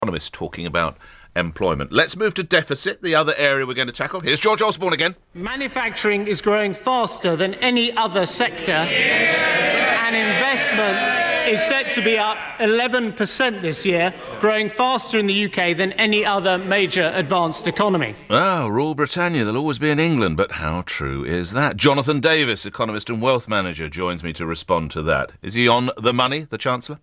Economists talking about employment. Let's move to deficit, the other area we're going to tackle. Here's George Osborne again. Manufacturing is growing faster than any other sector, and investment is set to be up 11% this year, growing faster in the UK than any other major advanced economy. Ah, rule Britannia, there'll always be in England, but how true is that? Jonathan Davis, economist and wealth manager, joins me to respond to that. Is he on the money, the Chancellor?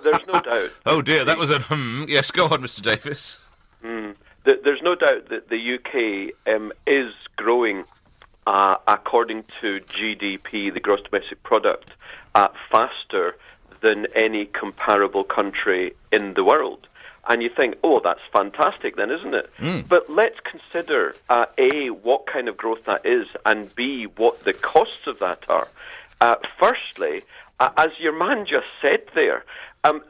There's no doubt. Oh dear, that was a Yes, go on, Mr. Davis. There's no doubt that the UK is growing according to GDP, the gross domestic product, faster than any comparable country in the world. And you think, oh, that's fantastic then, isn't it? But let's consider, A, what kind of growth that is, and B, what the costs of that are. Firstly, as your man just said there,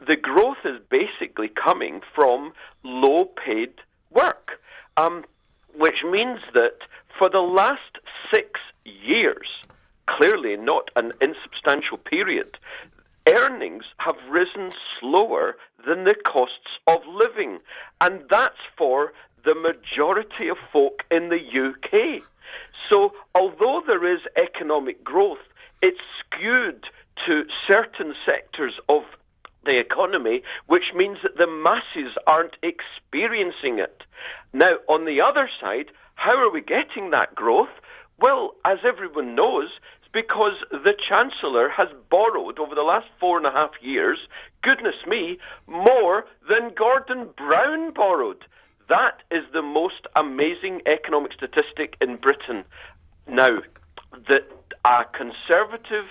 the growth is basically coming from low-paid work, which means that for the last 6 years, clearly not an insubstantial period, earnings have risen slower than the costs of living. And that's for the majority of folk in the UK. So although there is economic growth, it's skewed to certain sectors of the economy, which means that the masses aren't experiencing it. Now, on the other side, how are we getting that growth? Well, as everyone knows, it's because the Chancellor has borrowed over the last 4.5 years, goodness me, more than Gordon Brown borrowed. That is the most amazing economic statistic in Britain. Now, that a Conservative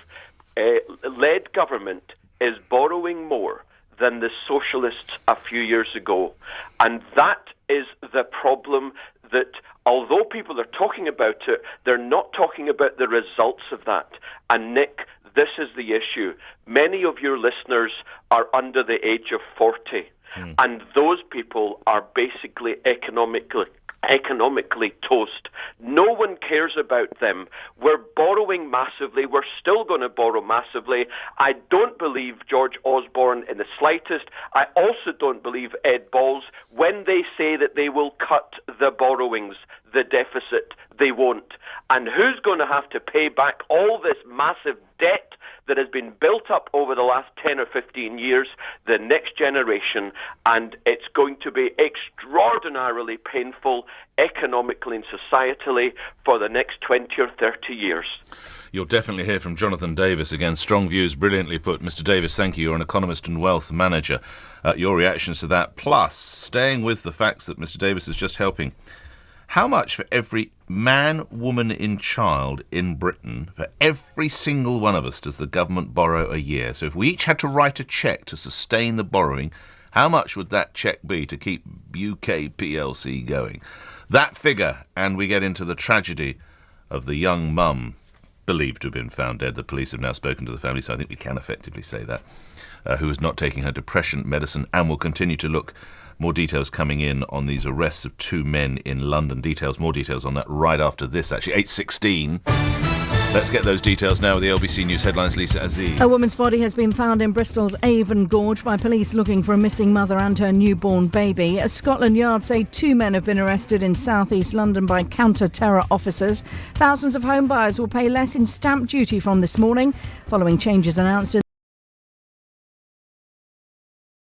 led government is borrowing more than the socialists a few years ago. And that is the problem, that although people are talking about it, they're not talking about the results of that. And Nick, this is the issue. Many of your listeners are under the age of 40. And those people are basically economically toast. No one cares about them. We're borrowing massively. We're still going to borrow massively. I don't believe George Osborne in the slightest. I also don't believe Ed Balls when they say that they will cut the borrowings, the deficit. They won't. And who's going to have to pay back all this massive debt that has been built up over the last 10 or 15 years? The next generation. And it's going to be extraordinarily painful economically and societally for the next 20 or 30 years. You'll definitely hear from Jonathan Davis again. Strong views, brilliantly put. Mr. Davis, thank you. You're an economist and wealth manager. Your reactions to that, plus staying with the facts that Mr. Davis is just helping. How much for every man, woman and child in Britain, for every single one of us, does the government borrow a year? So if we each had to write a cheque to sustain the borrowing, how much would that cheque be to keep UK PLC going? That figure, and we get into the tragedy of the young mum, believed to have been found dead. The police have now spoken to the family, so I think we can effectively say that, who is not taking her depression medicine, and will continue to look. More details coming in on these arrests of 2 men in London. More details on that right after this, actually. 8:16. Let's get those details now with the LBC News headlines. Lisa Aziz. A woman's body has been found in Bristol's Avon Gorge by police looking for a missing mother and her newborn baby. Scotland Yard say 2 men have been arrested in south-east London by counter-terror officers. Thousands of home buyers will pay less in stamp duty from this morning, following changes announced in